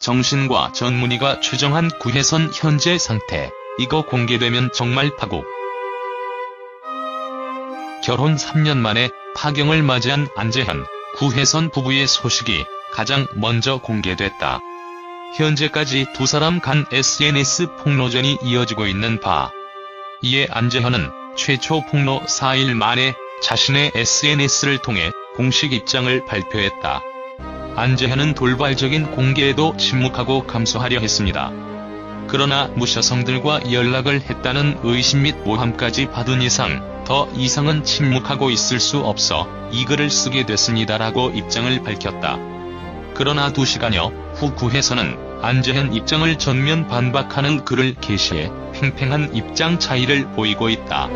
정신과 전문의가 추정한 구혜선 현재 상태, 이거 공개되면 정말 파국. 결혼 3년 만에 파경을 맞이한 안재현, 구혜선 부부의 소식이 가장 먼저 공개됐다. 현재까지 두 사람 간 SNS 폭로전이 이어지고 있는 바. 이에 안재현은 최초 폭로 4일 만에 자신의 SNS를 통해 공식 입장을 발표했다. 안재현은 돌발적인 공개에도 침묵하고 감수하려 했습니다. 그러나 무여성들과 연락을 했다는 의심 및 모함까지 받은 이상, 더 이상은 침묵하고 있을 수 없어 이 글을 쓰게 됐습니다라고 입장을 밝혔다. 그러나 2시간여 후 구혜선은 안재현 입장을 전면 반박하는 글을 게시해 팽팽한 입장 차이를 보이고 있다.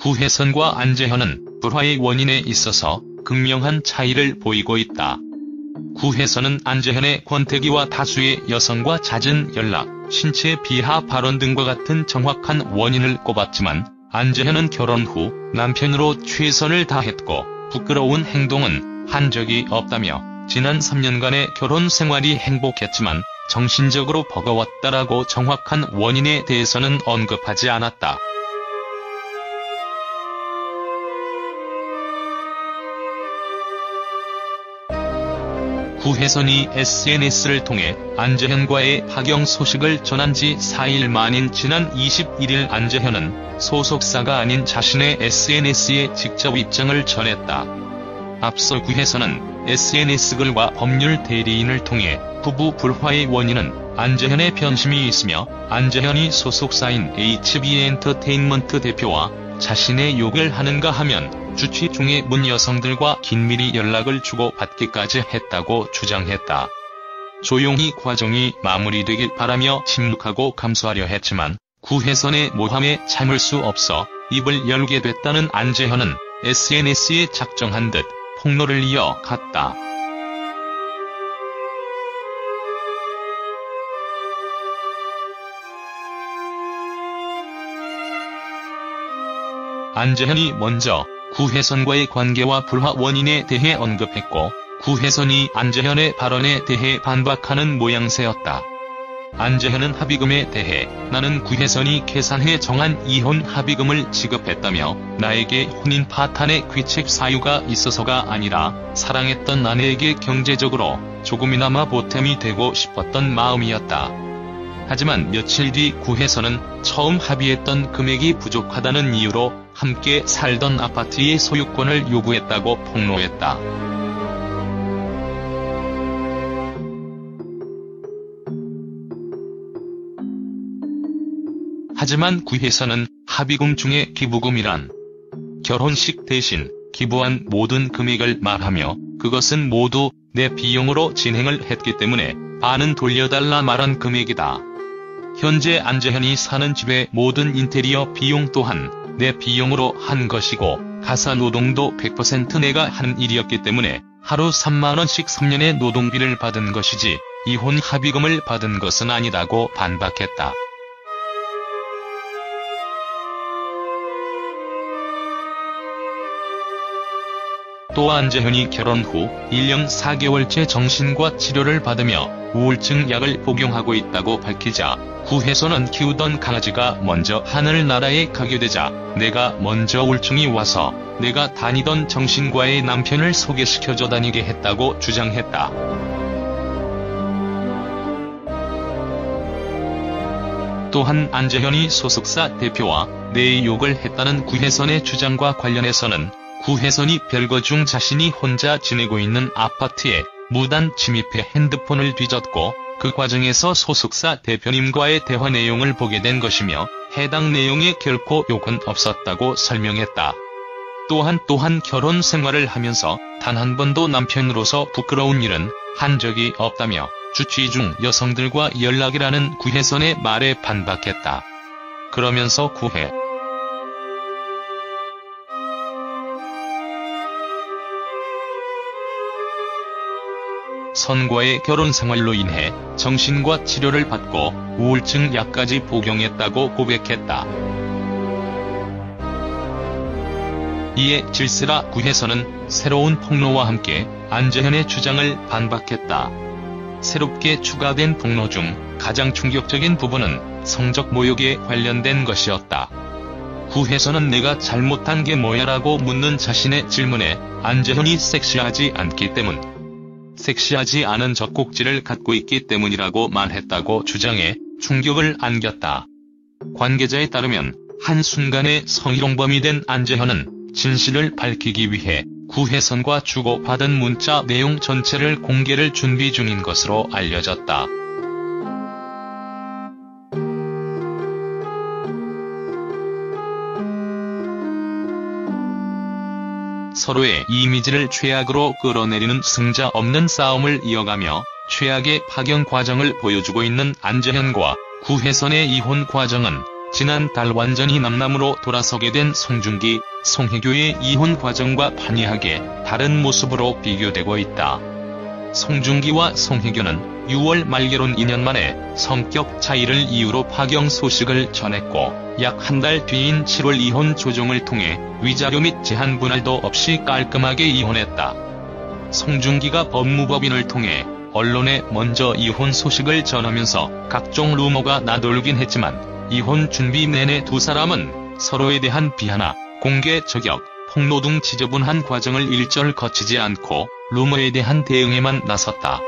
구혜선과 안재현은 불화의 원인에 있어서 극명한 차이를 보이고 있다. 구혜선은 안재현의 권태기와 다수의 여성과 잦은 연락, 신체 비하 발언 등과 같은 정확한 원인을 꼽았지만 안재현은 결혼 후 남편으로 최선을 다했고 부끄러운 행동은 한 적이 없다며 지난 3년간의 결혼 생활이 행복했지만 정신적으로 버거웠다라고 정확한 원인에 대해서는 언급하지 않았다. 구혜선이 SNS를 통해 안재현과의 파경 소식을 전한 지 4일 만인 지난 21일 안재현은 소속사가 아닌 자신의 SNS에 직접 입장을 전했다. 앞서 구혜선은 SNS 글과 법률 대리인을 통해 부부 불화의 원인은 안재현의 변심이 있으며 안재현이 소속사인 HB엔터테인먼트 대표와 자신의 욕을 하는가 하면 주취 중에 문 여성들과 긴밀히 연락을 주고받기까지 했다고 주장했다. 조용히 과정이 마무리되길 바라며 침묵하고 감수하려 했지만 구혜선의 모함에 참을 수 없어 입을 열게 됐다는 안재현은 SNS에 작정한 듯 폭로를 이어갔다. 안재현이 먼저 구혜선과의 관계와 불화 원인에 대해 언급했고 구혜선이 안재현의 발언에 대해 반박하는 모양새였다. 안재현은 합의금에 대해 나는 구혜선이 계산해 정한 이혼 합의금을 지급했다며 나에게 혼인 파탄의 귀책 사유가 있어서가 아니라 사랑했던 아내에게 경제적으로 조금이나마 보탬이 되고 싶었던 마음이었다. 하지만 며칠 뒤 구혜선은 처음 합의했던 금액이 부족하다는 이유로 함께 살던 아파트의 소유권을 요구했다고 폭로했다. 하지만 구혜선은 합의금 중에 기부금이란 결혼식 대신 기부한 모든 금액을 말하며 그것은 모두 내 비용으로 진행을 했기 때문에 반은 돌려달라 말한 금액이다. 현재 안재현이 사는 집의 모든 인테리어 비용 또한 내 비용으로 한 것이고 가사 노동도 100% 내가 한 일이었기 때문에 하루 3만원씩 3년의 노동비를 받은 것이지 이혼 합의금을 받은 것은 아니다고 반박했다. 또 안재현이 결혼 후 1년 4개월째 정신과 치료를 받으며 우울증 약을 복용하고 있다고 밝히자 구혜선은 키우던 강아지가 먼저 하늘나라에 가게 되자 내가 먼저 우울증이 와서 내가 다니던 정신과의 남편을 소개시켜줘 다니게 했다고 주장했다. 또한 안재현이 소속사 대표와 내 욕을 했다는 구혜선의 주장과 관련해서는 구혜선이 별거 중 자신이 혼자 지내고 있는 아파트에 무단 침입해 핸드폰을 뒤졌고 그 과정에서 소속사 대표님과의 대화 내용을 보게 된 것이며 해당 내용에 결코 욕은 없었다고 설명했다. 또한 결혼 생활을 하면서 단 한 번도 남편으로서 부끄러운 일은 한 적이 없다며 주취 중 여성들과 연락이라는 구혜선의 말에 반박했다. 그러면서 구혜선과의 결혼 생활로 인해 정신과 치료를 받고 우울증 약까지 복용했다고 고백했다. 이에 질세라 구혜선은 새로운 폭로와 함께 안재현의 주장을 반박했다. 새롭게 추가된 폭로 중 가장 충격적인 부분은 성적 모욕에 관련된 것이었다. 구혜선은 내가 잘못한 게 뭐야라고 묻는 자신의 질문에 안재현이 섹시하지 않기 때문, 섹시하지 않은 젖꼭지를 갖고 있기 때문이라고 말했다고 주장해 충격을 안겼다. 관계자에 따르면 한순간에 성희롱범이 된 안재현은 진실을 밝히기 위해 구혜선과 주고받은 문자 내용 전체를 공개를 준비 중인 것으로 알려졌다. 서로의 이미지를 최악으로 끌어내리는 승자 없는 싸움을 이어가며 최악의 파경 과정을 보여주고 있는 안재현과 구혜선의 이혼 과정은 지난달 완전히 남남으로 돌아서게 된 송중기, 송혜교의 이혼 과정과 판이하게 다른 모습으로 비교되고 있다. 송중기와 송혜교는 6월 말 결혼 2년 만에 성격 차이를 이유로 파경 소식을 전했고 약 한 달 뒤인 7월 이혼 조정을 통해 위자료 및 제한 분할도 없이 깔끔하게 이혼했다. 송중기가 법무법인을 통해 언론에 먼저 이혼 소식을 전하면서 각종 루머가 나돌긴 했지만 이혼 준비 내내 두 사람은 서로에 대한 비하나 공개 저격, 폭로 등 지저분한 과정을 일절 거치지 않고 루머에 대한 대응에만 나섰다.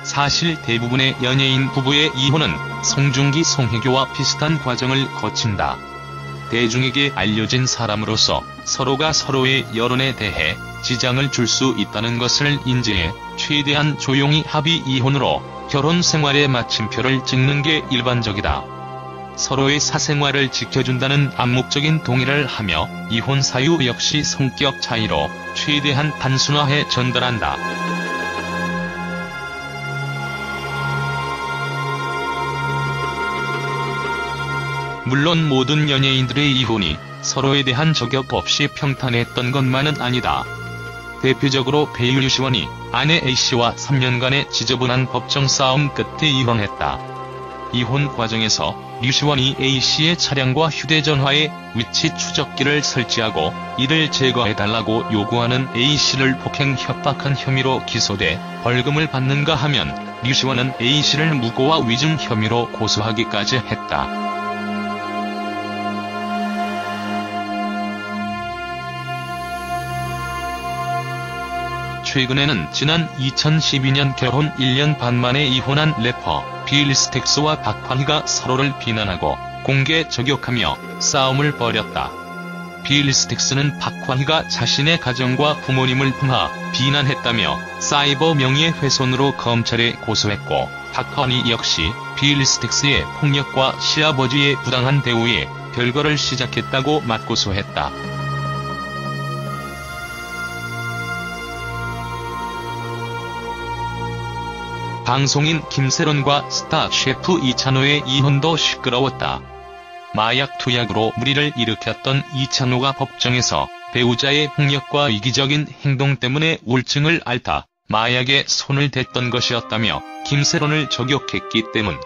사실 대부분의 연예인 부부의 이혼은 송중기, 송혜교와 비슷한 과정을 거친다. 대중에게 알려진 사람으로서 서로가 서로의 여론에 대해 지장을 줄 수 있다는 것을 인지해 최대한 조용히 합의 이혼으로 결혼 생활의 마침표를 찍는 게 일반적이다. 서로의 사생활을 지켜준다는 암묵적인 동의를 하며 이혼 사유 역시 성격 차이로 최대한 단순화해 전달한다. 물론 모든 연예인들의 이혼이 서로에 대한 저격 없이 평탄했던 것만은 아니다. 대표적으로 배우 류시원이 아내 A씨와 3년간의 지저분한 법정 싸움 끝에 이혼했다. 이혼 과정에서 류시원이 A씨의 차량과 휴대전화에 위치 추적기를 설치하고 이를 제거해달라고 요구하는 A씨를 폭행 협박한 혐의로 기소돼 벌금을 받는가 하면 류시원은 A씨를 무고와 위증 혐의로 고소하기까지 했다. 최근에는 지난 2012년 결혼 1년 반 만에 이혼한 래퍼 빌 스택스와 박환희가 서로를 비난하고 공개 저격하며 싸움을 벌였다. 빌 스택스는 박환희가 자신의 가정과 부모님을 풍하 비난했다며 사이버 명예훼손으로 검찰에 고소했고 박환희 역시 빌 스택스의 폭력과 시아버지의 부당한 대우에 별거를 시작했다고 맞고소했다. 방송인 김세론과 스타 셰프 이찬호의 이혼도 시끄러웠다. 마약 투약으로 물의를 일으켰던 이찬호가 법정에서 배우자의 폭력과 이기적인 행동 때문에 우울증을 앓다 마약에 손을 댔던 것이었다며 김세론을 저격했기 때문.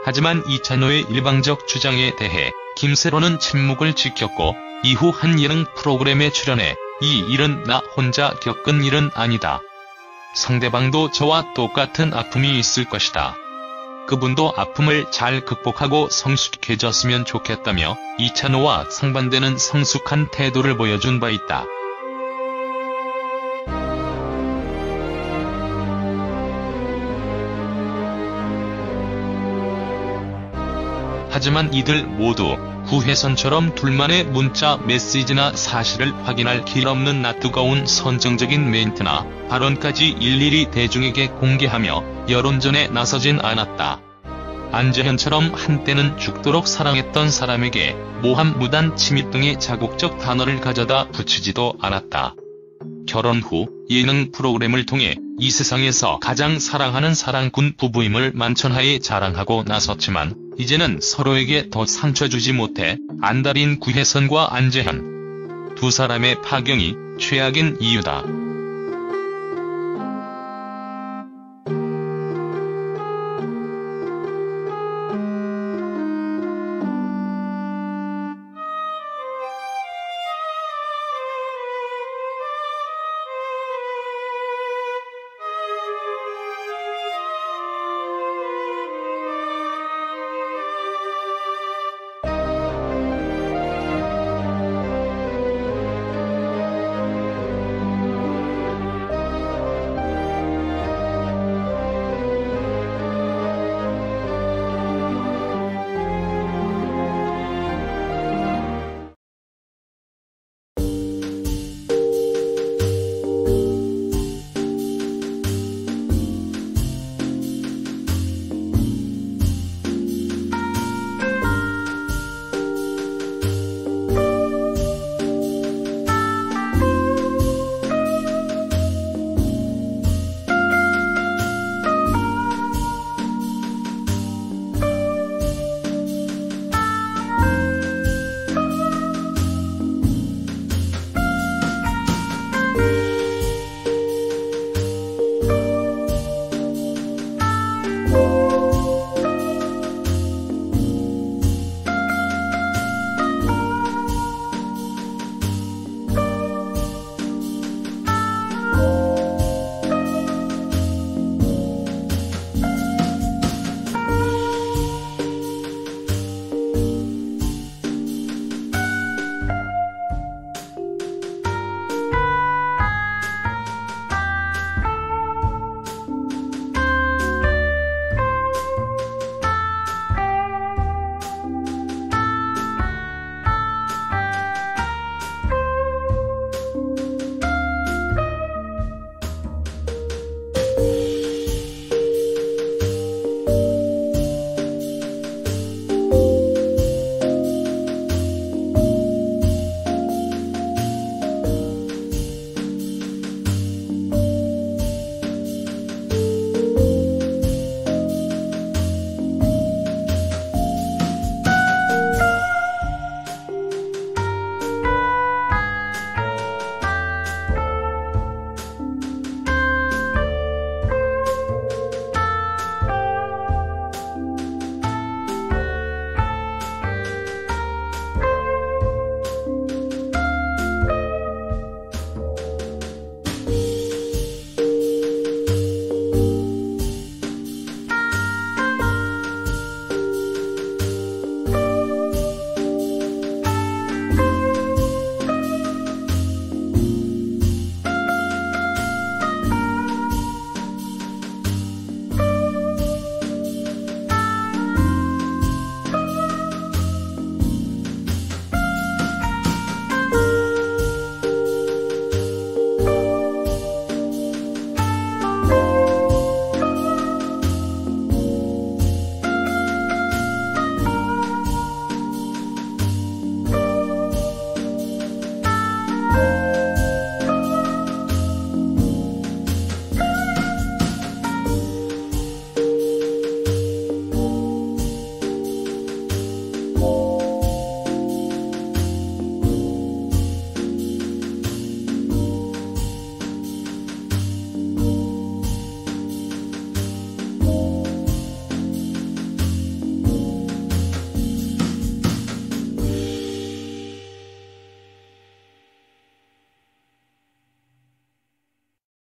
하지만 이찬호의 일방적 주장에 대해 김세론은 침묵을 지켰고 이후 한 예능 프로그램에 출연해 이 일은 나 혼자 겪은 일은 아니다. 상대방도 저와 똑같은 아픔이 있을 것이다. 그분도 아픔을 잘 극복하고 성숙해졌으면 좋겠다며 이찬호와 상반되는 성숙한 태도를 보여준 바 있다. 하지만 이들 모두 구혜선처럼 둘만의 문자 메시지나 사실을 확인할 길 없는 뜨거운 선정적인 멘트나 발언까지 일일이 대중에게 공개하며 여론전에 나서진 않았다. 안재현처럼 한때는 죽도록 사랑했던 사람에게 모함, 무단 침입 등의 자국적 단어를 가져다 붙이지도 않았다. 결혼 후 예능 프로그램을 통해 이 세상에서 가장 사랑하는 사랑꾼 부부임을 만천하에 자랑하고 나섰지만 이제는 서로에게 더 상처 주지 못해 안달인 구혜선과 안재현 두 사람의 파경이 최악인 이유다.